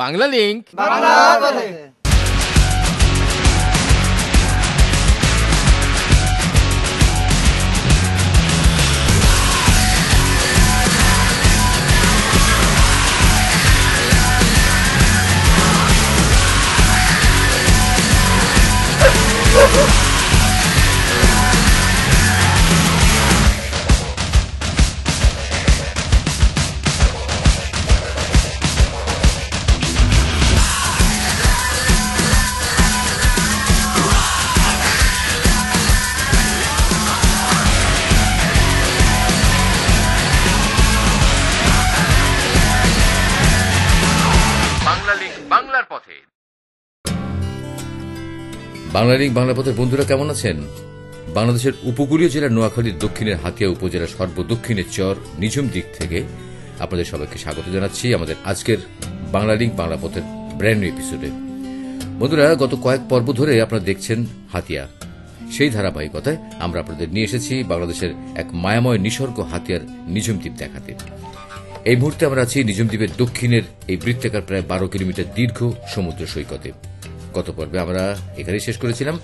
Bangla link Bangla পথে। বাংলার পথে। বাংলা লিংক বাংলা পথের বন্ধুরা কেমন আছেন? বাংলাদেশের উপকূলীয় জেলা নোয়াখালীর দক্ষিণের হাতিয়া উপজেলার সর্বদক্ষিণের চর নিঝুম দিক থেকে আপনাদের সবাইকে স্বাগত জানাচ্ছি আমাদের আজকের বাংলা লিংক বাংলা পথের ব্র্যান্ড নিউ এপিসোডে। বন্ধুরা, গত কয়েক পর্ব ধরে আপনারা দেখছেন হাতিয়া। সেই ধারাবাহিকতায় আমরা আপনাদের নিয়ে এসেছি বাংলাদেশের এক মায়াময় নিসর্গ হাতিয়ার নিঝুম দ্বীপ দেখাতে। এই মুহূর্তে আমরা আছি নিঝুম দ্বীপের দক্ষিণের এই বৃত্তাকার প্রায় 12 কিলোমিটার দীর্ঘ সমুদ্র সৈকতে। গত পর্বে আমরা এখানেই শেষ করেছিলাম।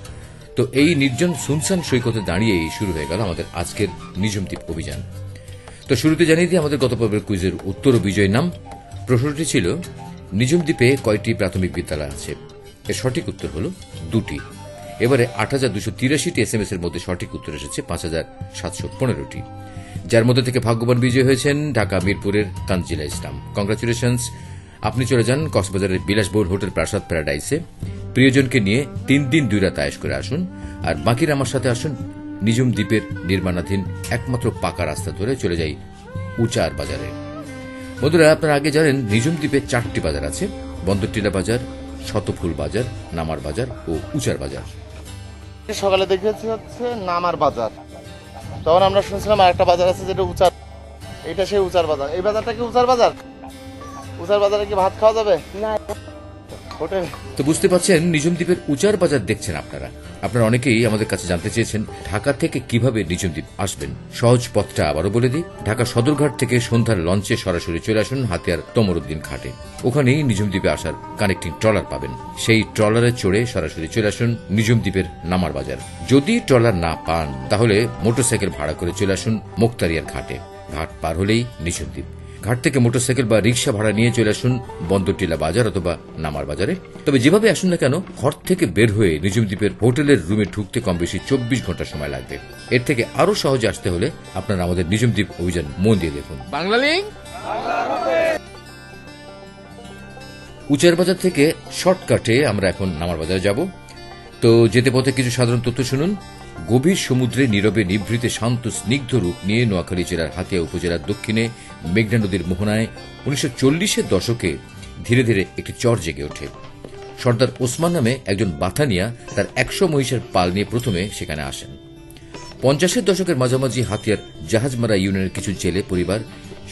তো এই নির্জন সুনসান সৈকতে দাঁড়িয়েই শুরু হয়ে গেল আমাদের আজকের নিঝুম দ্বীপ অভিযান। তো শুরুতে জানিয়ে দিই আমাদের গত পর্বের কুইজের উত্তর ও বিজয় নাম। প্রশ্নটি ছিল, নিঝুম দ্বীপে কয়টি প্রাথমিক বিদ্যালয় আছে? এর সঠিক উত্তর হল 2টি। এবারে 8,283টি SMS এর মধ্যে সঠিক উত্তর এসেছে 5,715টি, যার মধ্যে থেকে ভাগ্যবান বিজয়ী হয়েছেন ঢাকা মিরপুরের তানজিলা ইসলাম। কংগ্রাচুলেশনস। আপনি চলে যান কক্সবাজারের বিলাসবহুল হোটেল প্রাসাদ প্যারাডাইসে, প্রিয়জনকে নিয়ে 3 দিন 2 রাত আয়েশ করে আসুন। আর বাকির আমার সাথে আসুন নিঝুম দ্বীপের নির্মাণাধীন একমাত্র পাকা রাস্তা ধরে চলে যাই উচার বাজারে। বন্ধুরা, আপনারা আগে জানেন নিঝুম দ্বীপে 4টি বাজার আছে: বন্দরটিলা বাজার, শতফুল বাজার, নামার বাজার ও উচার বাজার। সকালে দেখেছি হচ্ছে নামার বাজার, তখন আমরা শুনছিলাম আরেকটা বাজার আছে যেটা উচার, এটা সেই উচার বাজার। এই বাজারটা কি উচার বাজার? উচার বাজারে কি ভাত খাওয়া যাবে? না, হোটেল। তো বুঝতে পারছেন, নিঝুম দ্বীপের উচার বাজার দেখছেন আপনারা। আপনারা অনেকেই আমাদের কাছে জানতে চেয়েছেন ঢাকা থেকে কিভাবে নিঝুম দ্বীপ আসবেন। সহজ পথটা আবারও বলে দিই। ঢাকা সদরঘাট থেকে সন্ধ্যার লঞ্চে সরাসরি চলে আসুন হাতিয়ার তমরুদ্দিন ঘাটে। ওখানেই নিঝুম দ্বীপে আসার কানেক্টিং ট্রলার পাবেন। সেই ট্রলারে চড়ে সরাসরি চলে আসুন নিঝুম দ্বীপের নামার বাজার। যদি ট্রলার না পান তাহলে মোটরসাইকেল ভাড়া করে চলে আসুন মুক্তারিয়ার ঘাটে। ঘাট পার হলেই নিঝুম দ্বীপ। ঘাট থেকে মোটরসাইকেল বা রিক্সা ভাড়া নিয়ে চলে আসুন বন্দরটিলা বাজার অথবা নামার বাজারে। তবে যেভাবে আসুন না কেন, ঘর থেকে বের হয়ে নিঝুম দ্বীপের হোটেলের রুমে ঢুকতে কম বেশি 24 ঘন্টা সময় লাগবে। এর থেকে আরো সহজে আসতে হলে আপনারা আমাদের নিঝুম দ্বীপ অভিযান মন দিয়ে দেখুন। বাংলা লিংক। উচার বাজার থেকে শর্টকাটে আমরা এখন নামার বাজারে যাব। তো যেতে পথে কিছু সাধারণ তথ্য শুনুন। গভীর সমুদ্রে নীরবে নিভৃতে শান্ত স্নিগ্ধ রূপ নিয়ে নোয়াখালী জেলার হাতিয়া উপজেলার দক্ষিণে মেঘনা নদীর মোহনায় 1940-এর দশকে ধীরে ধীরে একটি চর জেগে ওঠে। সর্দার ওসমান নামে একজন বাথানিয়া তার 100 মহিষের পাল নিয়ে প্রথমে সেখানে আসেন। 50-এর দশকের মাঝামাঝি হাতিয়ার জাহাজমারা ইউনিয়নের কিছু জেলে পরিবার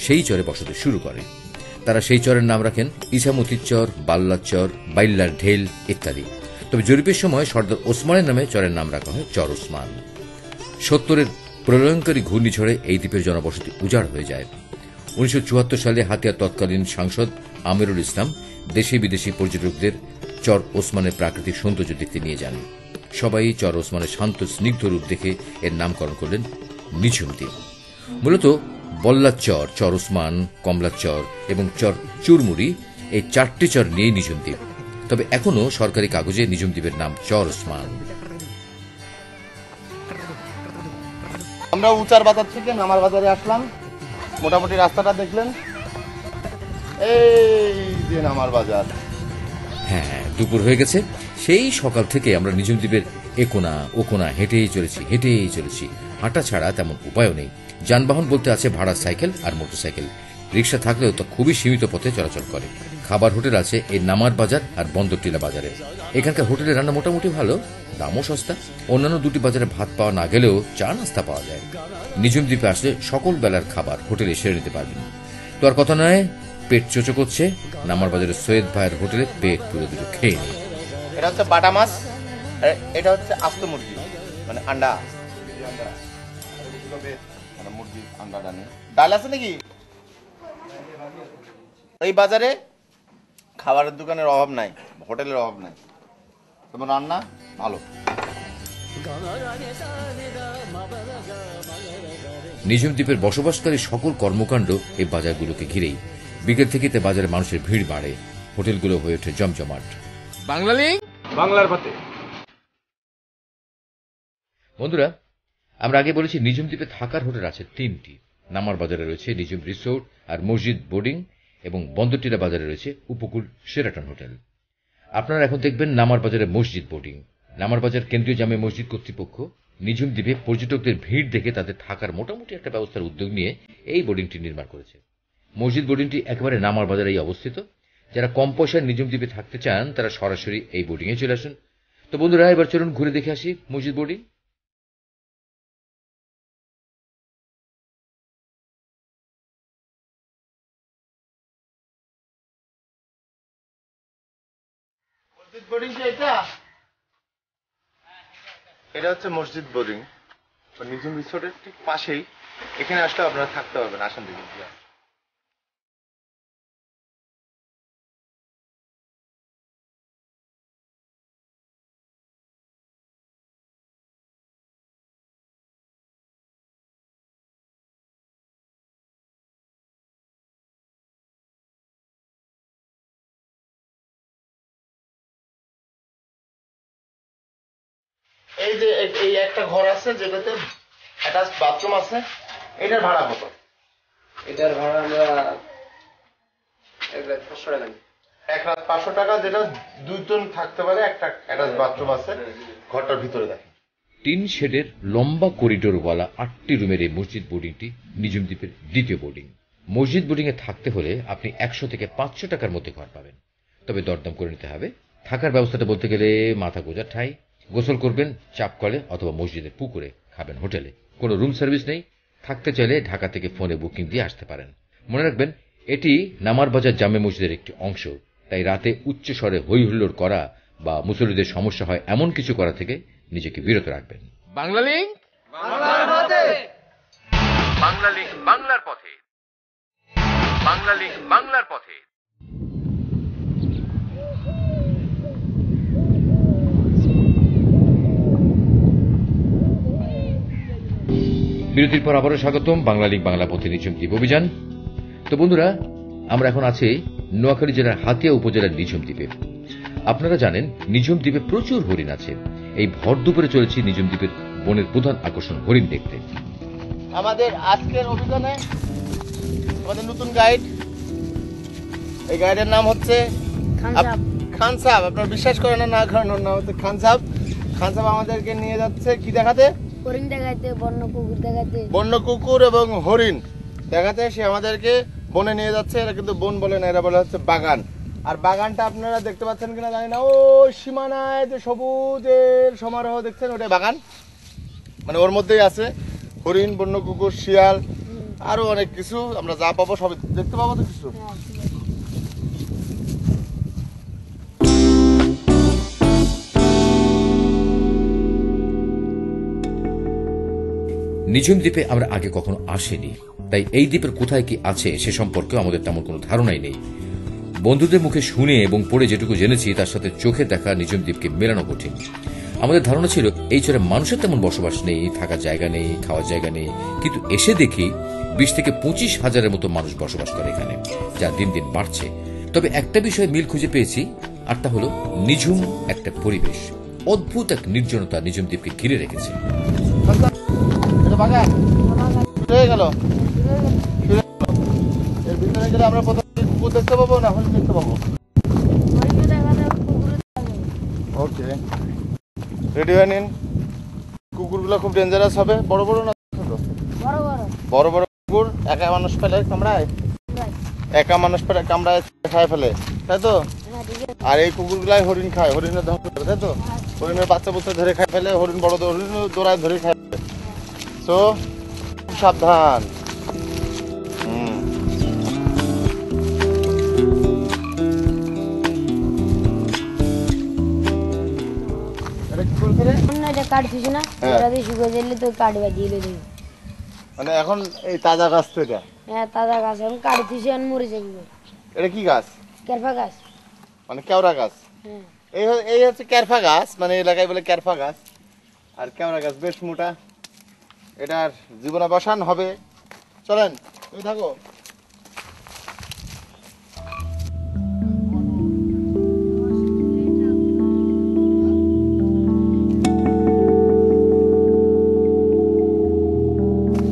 সেই চরে বসতি শুরু করে। তারা সেই চরের নাম রাখেন ইসামতির চর, বাল্লার চর, বাইল্লার ঢেল ইত্যাদি। তবে জরিপের সময় সর্দার ওসমানের নামে চরের নাম রাখা হয় চর ওসমান। 70-এর প্রলয়ঙ্কারী ঘূর্ণিঝড়ে এই দ্বীপের জনবসতি উজাড় হয়ে যায়। 1974 সালে হাতিয়ার তৎকালীন সাংসদ আমিরুল ইসলাম দেশি বিদেশি পর্যটকদের চর ওসমানের প্রাকৃতিক সৌন্দর্য দেখতে নিয়ে যান। সবাই চর ওসমানের শান্ত স্নিগ্ধ রূপ দেখে এর নামকরণ করলেন নিঝুম দ্বীপ। মূলত বল্লার চর, চর ওসমান, কমলার চর এবং চর চুরমুড়ি, এই 4টি চর নিয়ে নিঝুম দ্বীপ। তবে এখনো সরকারি কাগজে নিঝুম দ্বীপের নাম চর ওসমান। আমরা উচার বাজার থেকে নামার বাজারে আসলাম। মোটামুটি রাস্তাটা দেখলেন, এই যে নামার বাজার। হ্যাঁ, দুপুর হয়ে গেছে। সেই সকাল থেকে আমরা নিঝুম দ্বীপের একোনা ওকোনা হেঁটেই চলেছি। হাঁটা ছাড়া তেমন উপায়ও নেই। যানবাহন বলতে আছে ভাড়া সাইকেল আর মোটরসাইকেল। রিক্সা থাকলেও তা খুবই সীমিত পথে চলাচল করে। খাবার হোটেল আছে এই নামার বাজার আর বন্দরটিলা বাজারে। এখানকার হোটেলের রান্না মোটামুটি ভালো, দামও সস্তা। অন্যান্য 2টি বাজারে ভাত পাওয়া না গেলেও চা নাস্তা পাওয়া যায়। নিঝুম দ্বীপে আসলে সকল বেলার খাবার হোটেলে সেরে নিতে পারবেন। তো আর কথা নয়, পেট চোচো করছে, নামার বাজারে সৈয়দ ভাইয়ের হোটেলে পেট পুরো দুটো খেয়ে নিই। এটা হচ্ছে বাটা মাছ, এটা হচ্ছে আস্ত মুরগি, মানে আন্ডা মুরগির আন্ডা। ডাল আছে নাকি? এই বাজারে খাবারের দোকানের অভাব নাই, হোটেলের অভাব নাই, তোমার রান্না ভালো। নিঝুম দ্বীপের বসবাসকারী সকল কর্মকাণ্ড এই বাজারগুলোকে ঘিরেই। বিকেল থেকে তে বাজারে মানুষের ভিড় বাড়ে, হোটেলগুলো হয়ে ওঠে জমজমাট। বাংলার পথে। বন্ধুরা, আমরা আগে বলেছি নিঝুম দ্বীপে থাকার হোটেল আছে 3টি। নামার বাজারে রয়েছে নিঝুম রিসোর্ট আর মসজিদ বোর্ডিং, এবং বন্দরটিলা বাজারে রয়েছে উপকূল শেরাটন হোটেল। আপনারা এখন দেখবেন নামার বাজারে মসজিদ বোর্ডিং। নামার বাজার কেন্দ্রীয় জামে মসজিদ কর্তৃপক্ষ নিঝুম দ্বীপে পর্যটকদের ভিড় দেখে তাদের থাকার মোটামুটি একটা ব্যবস্থার উদ্যোগ নিয়ে এই বোর্ডিংটি নির্মাণ করেছে। মসজিদ বোর্ডিংটি একেবারে নামার বাজারেই অবস্থিত। যারা কম পয়সায় নিঝুম দ্বীপে থাকতে চান তারা সরাসরি এই বোর্ডিংয়ে চলে আসুন। তো বন্ধুরা, এবার চলুন ঘুরে দেখে আসি মসজিদ বোর্ডিং। মসজিদ বোর্ডিং কি এটা? এটা হচ্ছে মসজিদ বোর্ডিং, নিঝুম রিসোর্টের ঠিক পাশেই। এখানে আসলে আপনারা থাকতে পারবেন, আসেন দেখুন। এই যে এই একটা ঘর আছে যেটাতে অ্যাটাচ বাথরুম আছে, এটার ভাড়া কত? এটার ভাড়া আমরা 1,500 টাকা নিই। 1,500 টাকা, যেটা 2 জন থাকতে পারে, একটা অ্যাটাচ বাথরুম আছে ঘরটার ভিতরে। দেখেন, টিন শেডের লম্বা করিডোরওয়ালা 8টি রুমের এই মসজিদ বোর্ডিংটি নিঝুম দ্বীপের দ্বিতীয় বোর্ডিং। মসজিদ বোর্ডিংয়ে থাকতে হলে আপনি 100 থেকে 500 টাকার মধ্যে ঘর পাবেন, তবে দরদাম করে নিতে হবে। থাকার ব্যবস্থাটা বলতে গেলে মাথা গোজার ঠাই। গোসল করবেন চাপ কলে অথবা মসজিদের পুকুরে, খাবেন হোটেলে। কোনো রুম সার্ভিস নেই। থাকতে চাইলে ঢাকা থেকে ফোনে বুকিং দিয়ে আসতে পারেন। মনে রাখবেন, এটি নামার বাজার জামে মসজিদের একটি অংশ, তাই রাতে উচ্চ স্বরে হই হুল্লোড় করা বা মুসল্লিদের সমস্যা হয় এমন কিছু করা থেকে নিজেকে বিরত রাখবেন। বাংলা লিংক বাংলার পথে। বাংলা লিংক বাংলার পথে। বাংলা লিংক বাংলার পথে। বিরতির পর আবারও স্বাগতম বাংলা লিংক বাংলা পথে নিঝুম দ্বীপ অভিযান। তো বন্ধুরা, আমরা এখন আছি নোয়াখালী জেলার হাতিয়া উপজেলার নিঝুম দ্বীপে। আপনারা জানেন নিঝুম দ্বীপে প্রচুর হরিণ আছে। এই ভর দুপুরে চলেছি নিঝুম দ্বীপের বনের প্রধান আকর্ষণ হরিণ দেখতে। আমাদের আজকের অভিযানে আমাদের নতুন গাইড, এই গাইডের নাম হচ্ছে খান সাহেব। আপনারা বিশ্বাস করেন না করেন, ওর নাম হচ্ছে খান সাহেব। খান সাহেব আমাদেরকে নিয়ে যাচ্ছে কি দেখাতে? হরিণ দেখাইতে, বন্য কুকুর দেখাইতে। বন্য কুকুর এবং হরিণ দেখাতে সে আমাদেরকে বনে নিয়ে যাচ্ছে। এরা কিন্তু বন বলে না, এরা বলে হচ্ছে বাগান। আর বাগানটা আপনারা দেখতে পাচ্ছেন কিনা জানি না, ও সীমানায় যে সবুজের সমারোহ দেখছেন, ওটাই বাগান। মানে ওর মধ্যেই আছে হরিণ, বন্য কুকুর, শিয়াল, আরো অনেক কিছু। আমরা যা পাবো সব দেখতে পাবো তো কিছু। নিঝুম দ্বীপে আমরা আগে কখনো আসিনি, তাই এই দ্বীপের কোথায় কি আছে সে সম্পর্কে আমাদের তেমন কোনো ধারণাই নেই। বন্ধুদের মুখে শুনে এবং পড়ে যেটুকু জেনেছি তার সাথে চোখে দেখা নিঝুম দ্বীপকে মেলানো কঠিন। আমাদের ধারণা ছিল এই চরে মানুষের তেমন বসবাস নেই, থাকার জায়গা নেই, খাওয়ার জায়গা নেই, কিন্তু এসে দেখি 20 থেকে 25 হাজারের মতো মানুষ বসবাস করে এখানে, যা দিন দিন বাড়ছে। তবে একটা বিষয়ে মিল খুঁজে পেয়েছি, আর তা হলো নিঝুম একটা পরিবেশ। অদ্ভুত এক নির্জনতা নিঝুম দ্বীপকে ঘিরে রেখেছে। বাগান হয়ে গেল, এর ভিতরে গেলে আমরা প্রথমে কুকুর দেখতে পাবো না হরিণ দেখতে পাবো? ওকে, রেডি হয়ে নিন। কুকুরগুলো খুব ডেঞ্জারাস হবে। বড় বড় না ছোট? বড় বড় কুকুর একা মানুষ ফেলে কামড়ায়, একা মানুষ ফেলে কামড়ায় খায় ফেলে, তাই তো? আর এই কুকুরগুলাই হরিণ খায়, হরিণের ধ্বংস করে, তাই তো? হরিণের বাচ্চা বুচ্চা ধরে খায় ফেলে, হরিণ বড় হরিণ দৌড়ায় ধরে খায় ফেলে। তো সাবধান। মানে এখন এই তাজা গাছ তো, এটা হ্যাঁ তাজা গাছ এখন কাটতেছি, মরে যাবে। এটা কি গাছ? কেরফা গাছ। মানে কেওড়া গাছ। হ্যাঁ। এই হচ্ছে ক্যারফা গাছ, মানে এলাকায় বলে ক্যারফা গাছ। আর কেওড়া গাছ বেশ মোটা, এটার জীবনাবসান হবে। চলেন তুমি থাকো।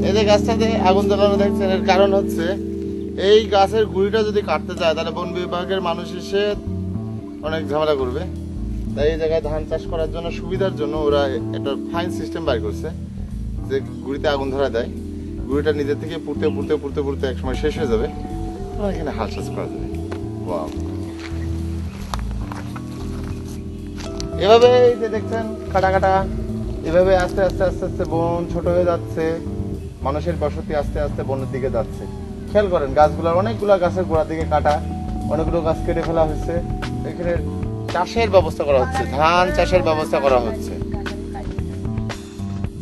এই যে গাছটাতে আগুন জ্বালানো দেখছেন, এর কারণ হচ্ছে এই গাছের গুঁড়িটা যদি কাটতে যায় তাহলে বন বিভাগের মানুষ এসে অনেক ঝামেলা করবে। তাই এই জায়গায় ধান চাষ করার জন্য সুবিধার জন্য ওরা একটা ফাইন সিস্টেম বাইর করছে যে গুঁড়িতে আগুন ধরা দেয়, গুঁড়িটা নিজের থেকে পুড়তে পুড়তে পুড়তে পুড়তে একসময় শেষ হয়ে যাবে, তখন এখানে হাল চাষ করা যাবে। ওয়াও। এভাবে এই যে দেখছেন কাটা কাটা, এভাবে আস্তে আস্তে আস্তে আস্তে বন ছোট হয়ে যাচ্ছে, মানুষের বসতি আস্তে আস্তে বনের দিকে যাচ্ছে। খেয়াল করেন গাছগুলোর অনেকগুলো গাছের গোড়ার দিকে কাটা, অনেকগুলো গাছ কেটে ফেলা হয়েছে। এখানে চাষের ব্যবস্থা করা হচ্ছে, ধান চাষের ব্যবস্থা করা হচ্ছে।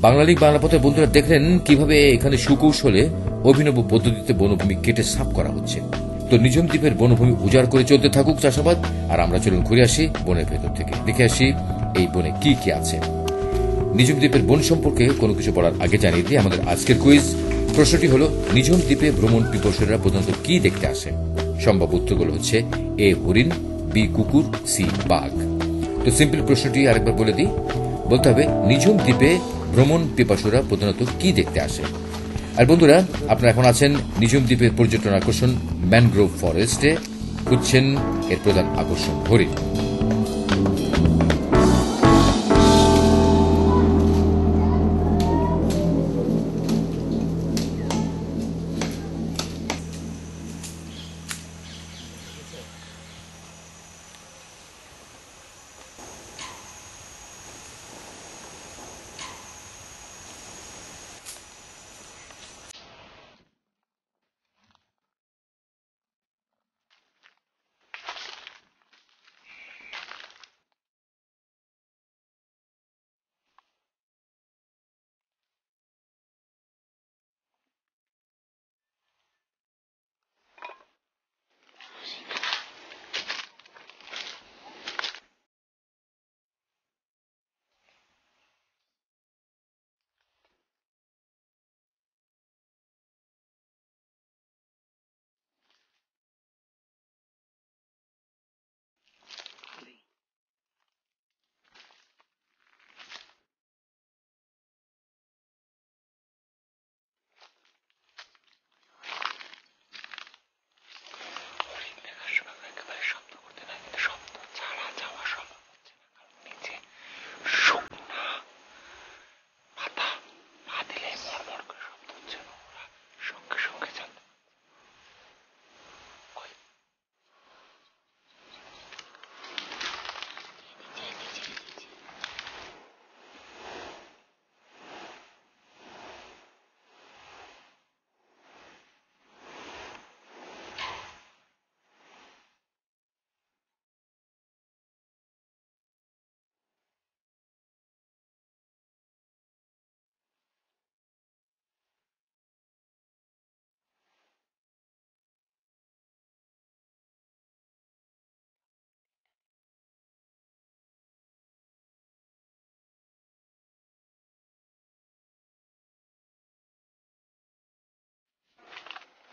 বাংলালিংক বাংলা পথের বন্ধুরা দেখলেন কিভাবে এখানে সুকৌশলে অভিনব পদ্ধতিতে বনভূমি কেটে সাফ করা হচ্ছে। তো নিঝুম দ্বীপের বনভূমি উজাড় করে চলতে থাকুক চাষাবাদ, আর আমরা চলুন ঘুরে আসি বনের ভেতর থেকে, দেখে আসি এই বনে কি কি আছে। নিঝুম দ্বীপের বন সম্পর্কে কোনো কিছু বলার আগে জানিয়ে দিই আমাদের আজকের কুইজ। প্রশ্নটি হলো, নিঝুম দ্বীপে ভ্রমণ পিপাসুরা প্রধানত কি দেখতে আসে? সম্ভাব্য উত্তরগুলো হচ্ছে এ হরিণ, বি কুকুর, সি বাঘ। তো সিম্পল প্রশ্নটি আরেকবার বলে দিই, বলতে হবে নিঝুম দ্বীপে ভ্রমণ পিপাসুরা প্রধানত কি দেখতে আসে। আর বন্ধুরা, আপনারা এখন আছেন নিঝুম দ্বীপের পর্যটন আকর্ষণ ম্যানগ্রোভ ফরেস্টে, খুঁজছেন এর প্রধান আকর্ষণ হরিণ।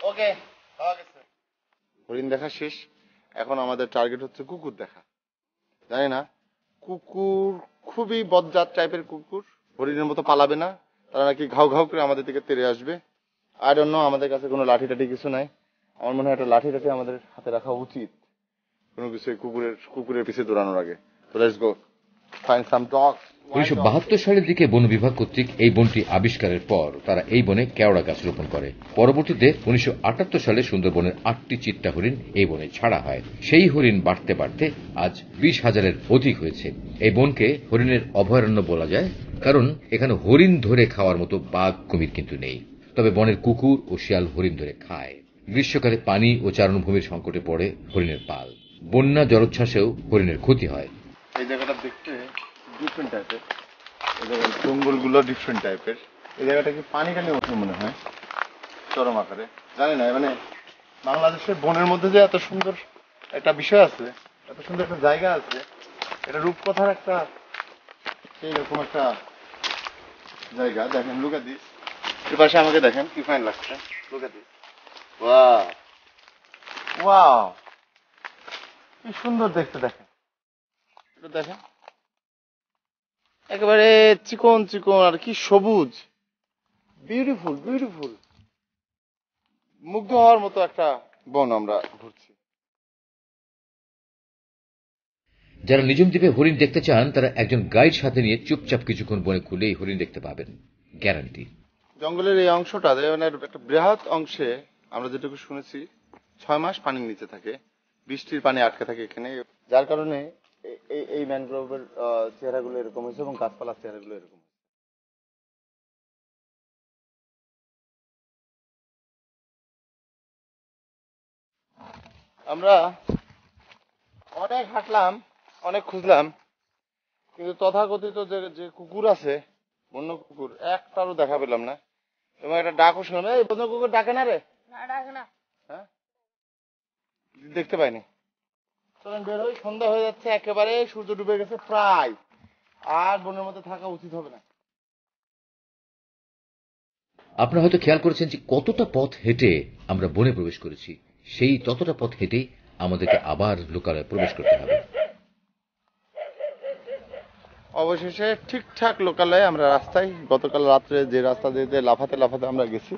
ওকে, পাওয়া গেছে। হরিণ দেখা শেষ, এখন আমাদের টার্গেট হচ্ছে কুকুর দেখা। জানি না, কুকুর খুবই বজ্জাত টাইপের কুকুর, হরিণের মতো পালাবে না, তারা নাকি ঘাউ ঘাউ করে আমাদের দিকে তেড়ে আসবে। আই ডোন্ট নো, আমাদের কাছে কোনো লাঠি টাঠি কিছু নাই। আমার মনে হয় একটা লাঠি টাঠি আমাদের হাতে রাখা উচিত কোনো কিছু কুকুরের পিছে দৌড়ানোর আগে। তো let's go find some dogs. 1972 সালের দিকে বন বিভাগ কর্তৃক এই বনটি আবিষ্কারের পর তারা এই বনে কেওড়া গাছ রোপণ করে। পরবর্তীতে 1978 সালে সুন্দরবনের 8টি চিত্তা হরিণ এই বনে ছাড়া হয়। সেই হরিণ বাড়তে বাড়তে আজ 20,000-এর অধিক হয়েছে। এই বনকে হরিণের অভয়ারণ্য বলা যায়, কারণ এখানে হরিণ ধরে খাওয়ার মতো বাঘ কুমির কিন্তু নেই, তবে বনের কুকুর ও শিয়াল হরিণ ধরে খায়। গ্রীষ্মকালে পানি ও চারণভূমির সংকটে পড়ে হরিণের পাল। বন্যা জলোচ্ছ্বাসেও হরিণের ক্ষতি হয়। এই জায়গাটা দেখতে ডিফারেন্ট টাইপের, এই জায়গার জঙ্গলগুলো ডিফারেন্ট টাইপের। এই জায়গাটা কি পানি টানি ওঠে মনে হয় চরম আকারে, জানি না। মানে বাংলাদেশের বনের মধ্যে যে এত সুন্দর একটা বিষয় আছে এত সুন্দর একটা জায়গা আছে, এটা রূপকথার একটা সেইরকম একটা জায়গা। দেখেন লুকা দিস, এর পাশে আমাকে দেখেন কি ফাইন লাগছে, লুকা দিস। ওয়াও ওয়াও, কি সুন্দর দেখতে। দেখেন এটা, দেখেন একেবারে চিকন চিকন আর কি সবুজ, বিউটিফুল বিউটিফুল, মুগ্ধ হওয়ার মতো একটা বন আমরা ঘুরছি। যারা নিঝুম দ্বীপে হরিণ দেখতে চান তারা একজন গাইড সাথে নিয়ে চুপচাপ কিছুক্ষণ বনে খুলে এই হরিণ দেখতে পাবেন, গ্যারান্টি। জঙ্গলের এই অংশটা একটা বৃহৎ অংশে আমরা যেটুকু শুনেছি 6 মাস পানির নিচে থাকে, বৃষ্টির পানি আটকে থাকে এখানে, যার কারণে এই ম্যানগ্রোভের চেহারাগুলো এরকম হয়েছে এবং গাছপালার চেহারাগুলো এরকম। আমরা অনেক হাঁটলাম, অনেক খুঁজলাম, কিন্তু তথাকথিত যে কুকুর আছে, বন্য কুকুর, একটারও দেখা পেলাম না। এবং একটা ডাকও শুনলাম, এই বন্য কুকুর ডাকে না রে, হ্যাঁ দেখতে পাইনি। চলেন বের হই, সন্ধ্যা হয়ে যাচ্ছে একেবারে, সূর্য ডুবে গেছে প্রায়, আর বনের মধ্যে থাকা উচিত হবে না। আপনারা হয়তো খেয়াল করেছেন যে কতটা পথ হেঁটে আমরা বনে প্রবেশ করেছি, সেই ততটা পথ হেঁটে আমাদেরকে আবার লোকালয়ে প্রবেশ করতে হবে। অবশেষে ঠিকঠাক লোকালয়ে আমরা রাস্তায়, গতকাল রাত্রে যে রাস্তা দিয়ে লাফাতে লাফাতে আমরা গেছি,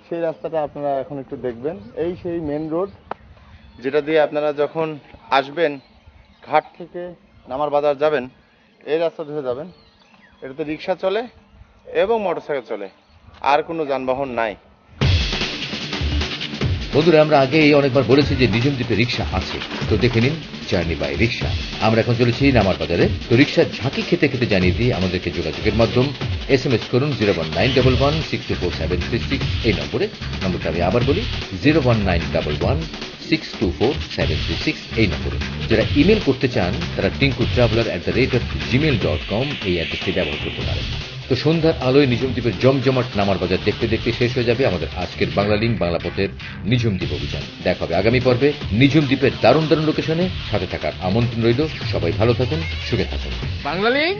সেই রাস্তাটা আপনারা এখন একটু দেখবেন। এই সেই মেন রোড, যেটা দিয়ে আপনারা যখন আসবেন ঘাট থেকে নামার বাজার যাবেন, এই রাস্তা ধরে যাবেন। এটাতে রিক্সা চলে এবং মোটরসাইকেল চলে, আর কোনো যানবাহন নাই। বন্ধুরা, আমরা আগেই অনেকবার বলেছি যে নিঝুম দ্বীপে রিক্সা আছে, তো দেখে নিন জার্নি বাই রিক্সা। আমরা এখন চলেছি নামার বাজারে। তো রিক্সার ঝাঁকি খেতে খেতে জানিয়ে দিয়ে আমাদেরকে যোগাযোগের মাধ্যম SMS করুন 01911624736 এই নম্বরটা আমি আবার বলি 01911624736 এই নম্বরে। যারা ইমেল করতে চান তারা tinkutraveler@gmail.com এই অ্যাড্রেসটি ব্যবহার করতে পারেন। তো সন্ধ্যার আলোয় নিঝুম দ্বীপের জমজমাট নামার বাজার দেখতে দেখতে শেষ হয়ে যাবে আমাদের আজকের বাংলা লিঙ্ক বাংলা পথের নিঝুম দ্বীপ অভিযান। দেখা হবে আগামী পর্বে নিঝুম দ্বীপের দারুণ দারুণ লোকেশনে। সাথে থাকার আমন্ত্রণ রইল। সবাই ভালো থাকুন, সুখে থাকুন। বাংলা লিঙ্ক